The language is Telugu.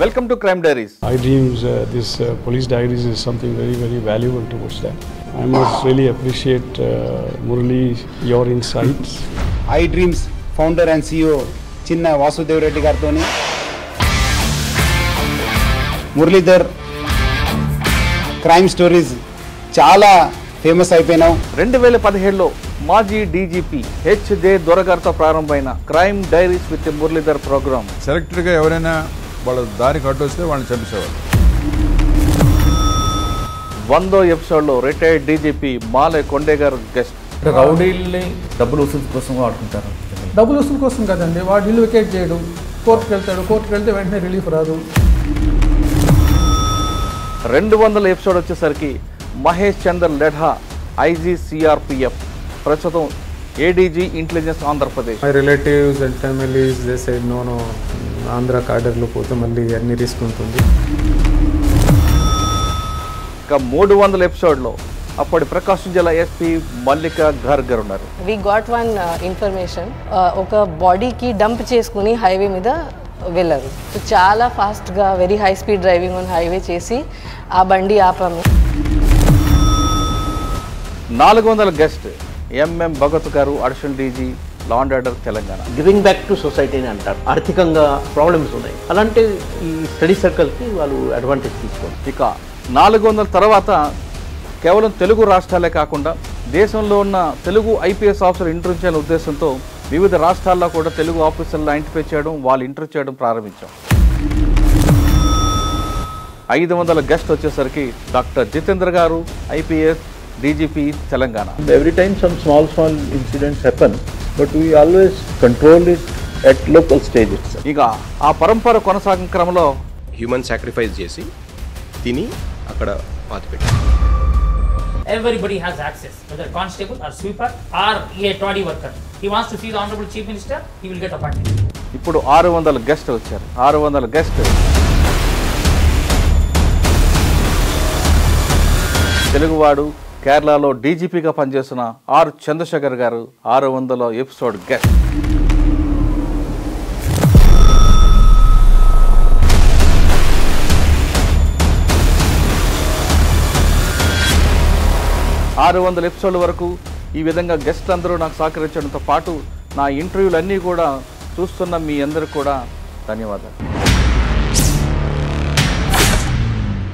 Welcome to Crime Diaries. iDreams, this police diaries is something very, very valuable towards that. I must really appreciate Murali, your insights. iDreams founder and CEO Chinna Vasudev Reddy Gartoni, Muralidhar crime stories చాలా ఫేమస్ అయిపోయినావు. 2017లో మాజీ డీజీపీ హెచ్జే దొరగారితో ప్రారంభమైన crime diaries with Muralidhar program. సెలెక్టెడ్గా ఎవరైనా వాళ్ళ దారికి అడ్డొస్తే వాళ్ళని చంపేసేవాళ్ళు. 100వ ఎపిసోడ్లో రిటైర్డ్ డీజీపీ మాలే కొండే గారు గెస్ట్. రౌడీల్ని డబ్బులు వసూలు కోసం వాడుకుంటారు. డబ్బులు వసూలు కోసం కదండి, వాడు ఇల్లు వికెట్ చేయడం, కోర్టుకు వెళ్తాడు, కోర్టుకు వెళ్తే వెంటనే రిలీఫ్ రాదు. 200వ ఎపిసోడ్ వచ్చేసరికి మహేష్ చందర్ లెఢా ఐజీ సిఆర్పిఎఫ్, ప్రస్తుతం ADG intelligence Andhra Pradesh. My relatives and families they said no Andhra కార్డర్లో పోతే మళ్ళీ అన్ని రిస్క్ ఉంటుంది. ఇక 300వ ఎపిసోడ్లో అప్పటి ప్రకాశం జిల్లా ఎస్పీ మల్లికా గార్గర్ ఉన్నారు. వి గాట్ వన్ ఇన్ఫర్మేషన్, ఒక బాడీకి డంప్ చేసుకుని హైవే మీద వెళ్ళారు. చాలా ఫాస్ట్గా very high speed driving on highway చేసి ఆ బండి ఆపాము. 400 గెస్ట్ ఎంఎం భగత్ గారు, additional DG law and order Telangana. Giving back to సొసైటీని అంటారు. ఆర్థికంగా ప్రాబ్లమ్స్ ఉన్నాయి, అలాంటి ఈ స్టడీ సర్కిల్కి వాళ్ళు అడ్వాంటేజ్ తీసుకోవాలి. ఇక 400 తర్వాత కేవలం తెలుగు రాష్ట్రాలే కాకుండా దేశంలో ఉన్న తెలుగు ఐపీఎస్ ఆఫీసర్ ఇంటర్వ్యూ చేయాలనే ఉద్దేశంతో వివిధ రాష్ట్రాల్లో కూడా తెలుగు ఆఫీసర్లు ఐడెంటిఫై చేయడం, వాళ్ళు ఇంటర్వ్యూ చేయడం ప్రారంభించాం. 500 గెస్ట్ వచ్చేసరికి డాక్టర్ జితేంద్ర గారు, IPS DGP Telangana. Every time some small incidents happen, but we always control it at local stage itself. ఇక ఆ పరంపర కొనసాగిన క్రమంలో హ్యూమన్ సాక్రిఫైస్ చేసి తిని అక్కడ పాతిపెట్టి. Everybody has access, whether constable or sweeper or a toddy worker. He wants to see the honorable chief minister, he will get appointed. ఇప్పుడు 600 గెస్ట్ వచ్చారు. 600 గెస్ట్ తెలుగువాడు, కేరళలో డీజీపీగా పనిచేస్తున్న ఆర్ చంద్రశేఖర్ గారు 600వ ఎపిసోడ్ గెస్ట్. ఆరు 600 ఎపిసోడ్ల వరకు ఈ విధంగా గెస్ట్ అందరూ నాకు సహకరించడంతో పాటు నా ఇంటర్వ్యూలన్నీ కూడా చూస్తున్న మీ అందరికి కూడా ధన్యవాదాలు.